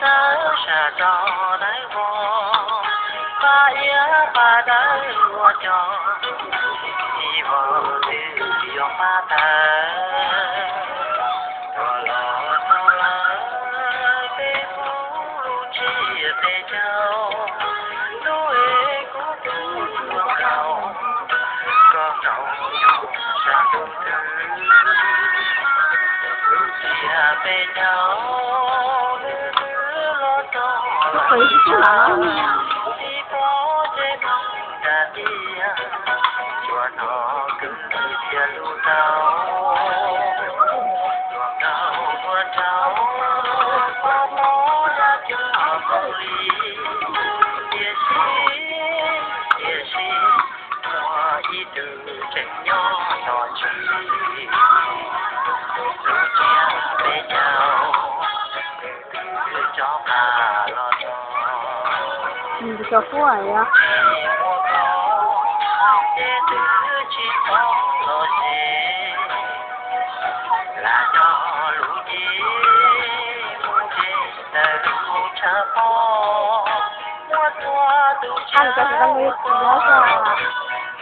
tớ xa trò đáy vô ba ia ba đáy vô cho đi vô tư yêu ba tớ thọ lỡ bê phú lu chi bê châu đôi cú cú thương cầu con trâu xa tu chia bê châu Phải chứ hả? đi phố trên cả tia chùa nó cứ chia lu tao chùa cao chùa cháu có mó ra cho không ly địa sĩ mùa ý từ trên nhỏ nhỏ chi lu chia bê châu từ cho cả lo cho phú ấy á. Là cho lũ gì mua gì ta lũ cha po mua tua tu cha Ăn cái gì đang đi cùng nó sao?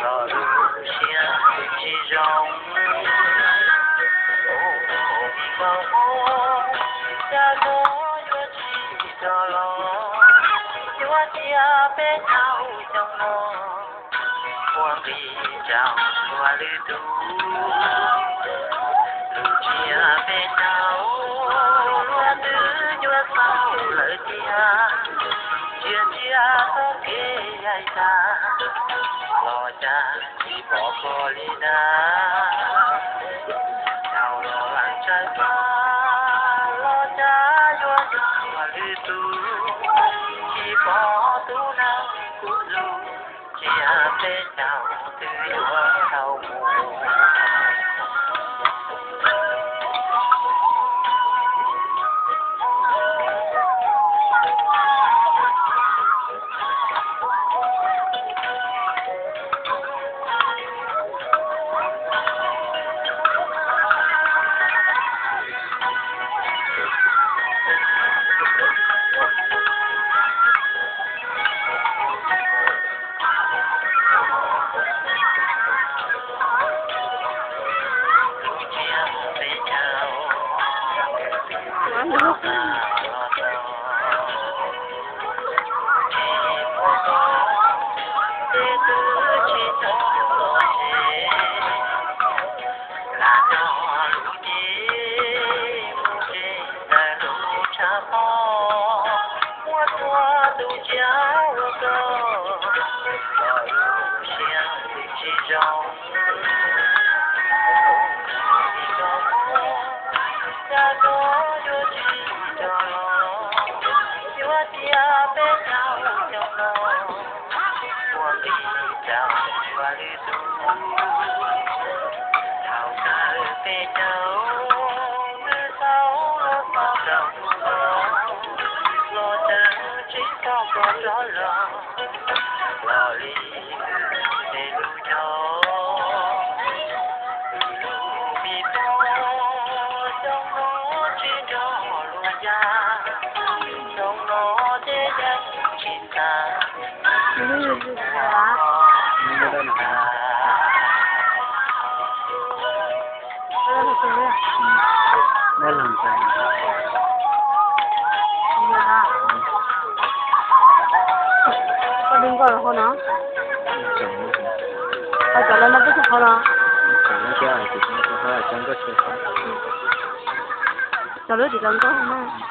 rồi xia chỉ rong ô đi vào phố cha có cho chi cho lo cho chia bé nhau trong nó qua đi chào qua lư tu chia bé nhau qua tư cho sao lời chia có kế ai ta lo cha chỉ bỏ cô đi na chào lo làng trai ba lo cha cho qua lư tu chỉ bỏ tu nào cũng dù chia bé nhau từ gió đầu mùa Nó làm sao? Có đừng gọi không nó? Chẳng Phải trả lời nó có không nó? nó cho ai thì cũng có phải chẳng có sự. Trả lời thì chẳng có không nó?